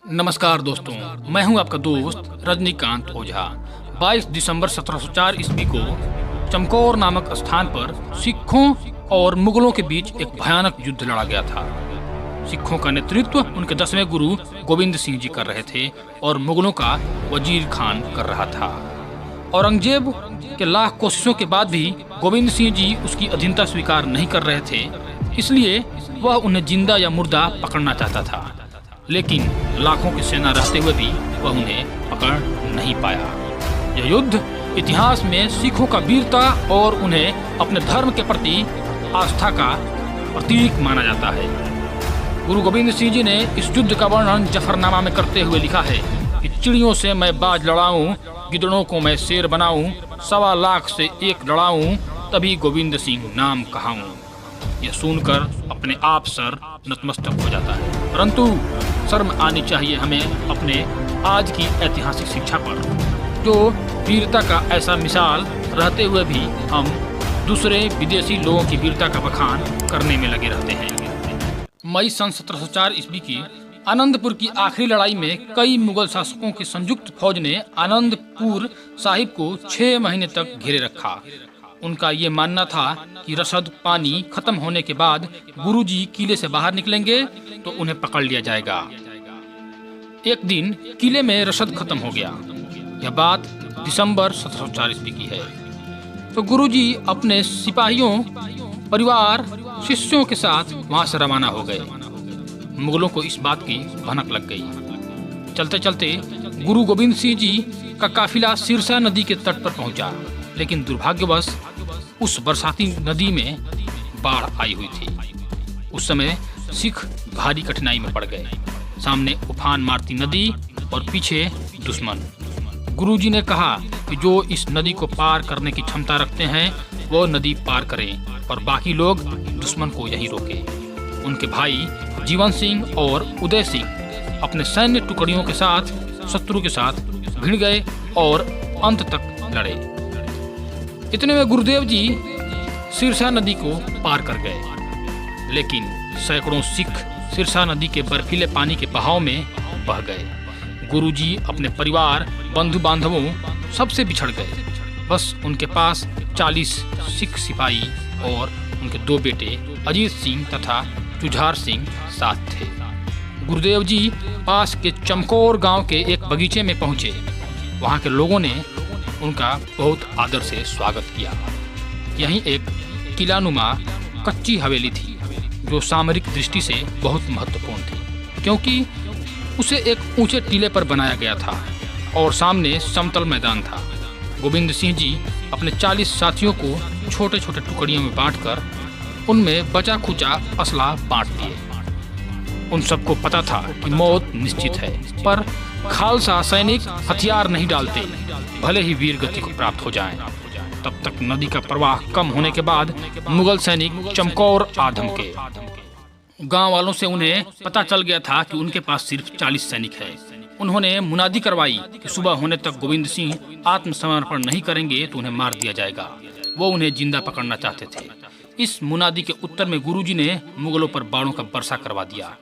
नमस्कार दोस्तों, मैं हूं आपका दोस्त रजनीकांत ओझा। 22 दिसंबर 1704 ईस्वी को चमकौर नामक स्थान पर सिखों और मुगलों के बीच एक भयानक युद्ध लड़ा गया था। सिखों का नेतृत्व उनके 10वें गुरु गोविंद सिंह जी कर रहे थे और मुगलों का वजीर खान कर रहा था। औरंगजेब के लाख कोशिशों के बाद भी गोविंद सिंह जी उसकी अधीनता स्वीकार नहीं कर रहे थे, इसलिए वह उन्हें जिंदा या मुर्दा पकड़ना चाहता था। लेकिन लाखों की सेना रहते हुए भी वह उन्हें पकड़ नहीं पाया। यह युद्ध इतिहास में सिखों का वीरता और उन्हें अपने धर्म के प्रति आस्था का प्रतीक माना जाता है। गुरु गोविंद सिंह जी ने इस युद्ध का वर्णन जफरनामा में करते हुए लिखा है कि चिड़ियों से मैं बाज लड़ाऊं, गिदड़ों को मैं शेर बनाऊं, 1.25 लाख से एक लड़ाऊं, तभी गोविंद सिंह नाम कहाऊं। यह सुनकर अपने आप सर नतमस्तक हो जाता है, परंतु शर्म आनी चाहिए हमें अपने आज की ऐतिहासिक शिक्षा पर, जो वीरता का ऐसा मिसाल रहते हुए भी हम दूसरे विदेशी लोगों की वीरता का बखान करने में लगे रहते हैं। मई सन 1704 ईस्वी की आनंदपुर की आखिरी लड़ाई में कई मुगल शासकों की संयुक्त फौज ने आनंदपुर साहिब को 6 महीने तक घेरे रखा। उनका ये मानना था कि रसद पानी खत्म होने के बाद गुरुजी किले से बाहर निकलेंगे तो उन्हें पकड़ लिया जाएगा। एक दिन किले में रसद खत्म हो गया। यह बात दिसंबर 1704 ईस्वी की है। तो गुरुजी अपने सिपाहियों, परिवार, शिष्यों के साथ वहां से रवाना हो गए। मुगलों को इस बात की भनक लग गई। चलते चलते गुरु गोविंद सिंह जी का काफिला सिरसा नदी के तट पर पहुंचा, लेकिन दुर्भाग्यवश उस बरसाती नदी में बाढ़ आई हुई थी। उस समय सिख भारी कठिनाई में पड़ गए। सामने उफान मारती नदी और पीछे दुश्मन। गुरुजी ने कहा कि जो इस नदी को पार करने की क्षमता रखते हैं वो नदी पार करें और बाकी लोग दुश्मन को यहीं रोकें। उनके भाई जीवन सिंह और उदय सिंह अपने सैन्य टुकड़ियों के साथ शत्रु के साथ भिड़ गए और अंत तक लड़े। इतने में गुरुदेव जी सिरसा नदी को पार कर गए, लेकिन सैकड़ों सिख सिरसा नदी के बर्फीले पानी के बहाव में बह गए। गुरुजी अपने परिवार, बंधु बांधवों सबसे बिछड़ गए। बस उनके पास 40 सिख सिपाही और उनके 2 बेटे अजीत सिंह तथा जुझार सिंह साथ थे। गुरुदेव जी पास के चमकौर गांव के एक बगीचे में पहुंचे। वहां के लोगों ने उनका बहुत आदर से स्वागत किया। यहीं एक किलानुमा कच्ची हवेली थी जो सामरिक दृष्टि से बहुत महत्वपूर्ण थी, क्योंकि उसे एक ऊंचे टीले पर बनाया गया था और सामने समतल मैदान था। गोविंद सिंह जी अपने 40 साथियों को छोटे छोटे टुकड़ियों में बांटकर उनमें बचा खुचा असला बांट दिए। उन सबको पता था कि मौत निश्चित है, पर खालसा सैनिक हथियार नहीं डालते, भले ही वीर गति को प्राप्त हो जाएं। तब तक नदी का प्रवाह कम होने के बाद मुगल सैनिक चमकौर आ धमके। गांव वालों से उन्हें पता चल गया था कि उनके पास सिर्फ 40 सैनिक है। उन्होंने मुनादी करवाई कि सुबह होने तक गोविंद सिंह आत्मसमर्पण नहीं करेंगे तो उन्हें मार दिया जाएगा। वो उन्हें जिंदा पकड़ना चाहते थे। इस मुनादी के उत्तर में गुरुजी ने मुगलों पर बाणों का वर्षा करवा दिया।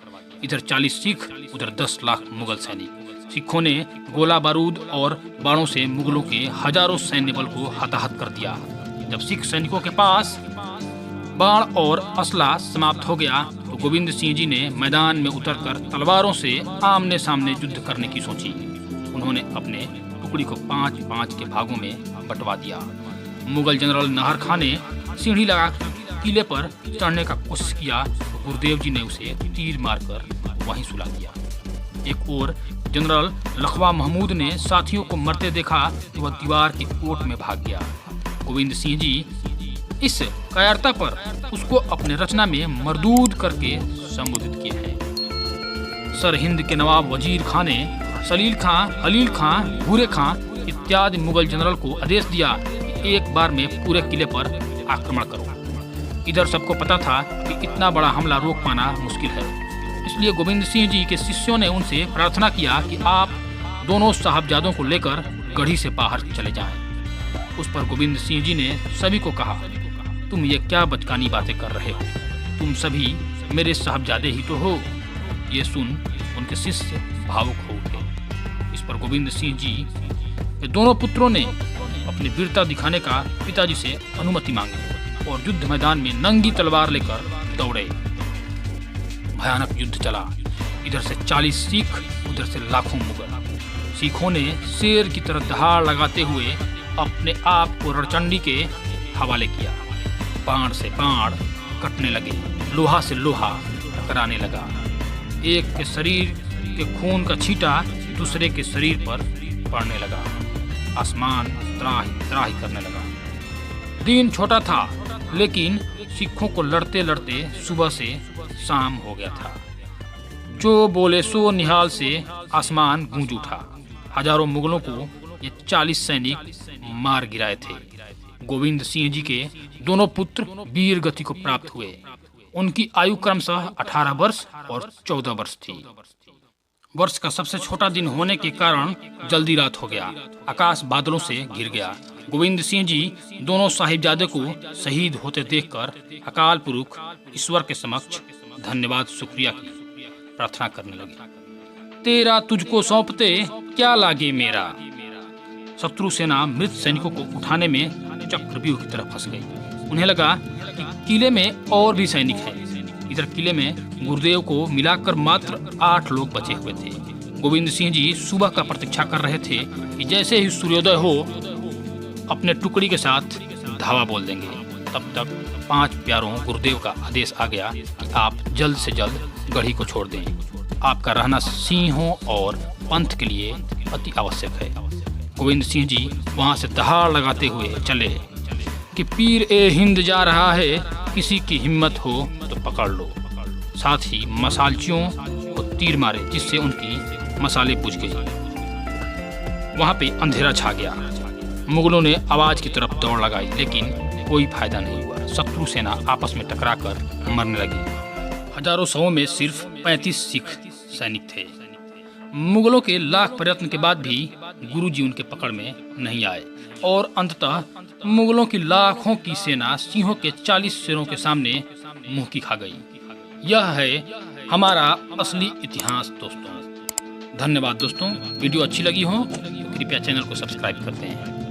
इधर 40 सिख, उधर 10 लाख मुगल सैनिक। सिखों ने गोला बारूद और बाणों से मुगलों के हजारों सैन्य बल को हताहत कर दिया। जब सिख सैनिकों के पास बाण और असला समाप्त हो गया तो गोविंद सिंह जी ने मैदान में उतरकर तलवारों से आमने सामने युद्ध करने की सोची। उन्होंने अपने टुकड़ी को 5-5 के भागों में बंटवा दिया। मुगल जनरल नाहर खां ने सीढ़ी लगा किले पर चढ़ने का कोशिश किया तो गुरुदेव जी ने उसे तीर मारकर वहीं सुला दिया। एक और जनरल लखवा महमूद ने साथियों को मरते देखा तो वह दीवार की ओट में भाग गया। गोविंद सिंह जी इस कायरता पर उसको अपने रचना में मरदूद करके संबोधित किया है। सरहिंद के नवाब वजीर खान ने सलील खां, हलील खां, भूरे खां इत्यादि मुगल जनरल को आदेश दिया कि एक बार में पूरे किले पर आक्रमण करो। इधर सबको पता था कि इतना बड़ा हमला रोक पाना मुश्किल है, इसलिए गोविंद सिंह जी के शिष्यों ने उनसे प्रार्थना किया कि आप दोनों साहबजादों को लेकर गढ़ी से बाहर चले जाएं। उस पर गोविंद सिंह जी ने सभी को कहा, तुम ये क्या बचकानी बातें कर रहे हो? तुम सभी मेरे साहबजादे ही तो हो। ये सुन उनके शिष्य भावुक हो उठे। इस पर गोविंद सिंह जी के दोनों पुत्रों ने अपनी वीरता दिखाने का पिताजी से अनुमति मांगी और युद्ध मैदान में नंगी तलवार लेकर दौड़े। भयानक युद्ध चला। इधर से 40 सिख, उधर से लाखों मुगल। सिखों ने शेर की तरह दहाड़ लगाते हुए अपने आप को रणचंडी के हवाले किया। बाण से बाण कटने लगे, लोहा से लोहा टकराने लगा। एक के शरीर के खून का छींटा दूसरे के शरीर पर पड़ने लगा। आसमान त्राही त्राही करने लगा। दिन छोटा था, लेकिन सिखों को लड़ते लड़ते सुबह से शाम हो गया था। जो बोले सो निहाल से आसमान गूंज उठा। हजारों मुगलों को ये 40 सैनिक मार गिराए थे। गोविंद सिंह जी के दोनों पुत्र वीर गति को प्राप्त हुए। उनकी आयु क्रमशः 18 वर्ष और 14 वर्ष थी। वर्ष का सबसे छोटा दिन होने के कारण जल्दी रात हो गया। आकाश बादलों से घिर गया। गोविंद सिंह जी दोनों साहिबजादे को शहीद होते देखकर अकाल पुरुष ईश्वर के समक्ष धन्यवाद शुक्रिया की प्रार्थना करने लगे। तेरा तुझको सौंपते क्या लागे मेरा। शत्रु सेना मृत सैनिकों को उठाने में चक्रव्यूह की तरफ फंस गई। उन्हें लगा कि किले में और भी सैनिक हैं। इधर किले में गुरुदेव को मिलाकर मात्र 8 लोग बचे हुए थे। गोविंद सिंह जी सुबह का प्रतीक्षा कर रहे थे कि जैसे ही सूर्योदय हो अपने टुकड़ी के साथ धावा बोल देंगे। तब तक 5 प्यारों गुरुदेव का आदेश आ गया कि आप जल्द से जल्द गढ़ी को छोड़ दें। आपका रहना सिंहों और पंथ के लिए अति आवश्यक है। गोविंद सिंह जी वहां से दहाड़ लगाते हुए चले कि पीर ए हिंद जा रहा है, किसी की हिम्मत हो तो पकड़ लो। साथ ही मसालचियों को तीर मारे, जिससे उनकी मसाले बुझ गई। वहां पे अंधेरा छा गया। मुगलों ने आवाज की तरफ दौड़ लगाई, लेकिन कोई फायदा नहीं हुआ। शत्रु सेना आपस में टकराकर मरने लगी। हजारों सौ में सिर्फ 35 सिख सैनिक थे। मुगलों के लाख प्रयत्न के बाद भी गुरुजी उनके पकड़ में नहीं आए और अंततः मुगलों की लाखों की सेना सिंहों के 40 शेरों के सामने मुंह की खा गई। यह है हमारा असली इतिहास दोस्तों। धन्यवाद दोस्तों। वीडियो अच्छी लगी हो तो कृपया चैनल को सब्सक्राइब करते हैं।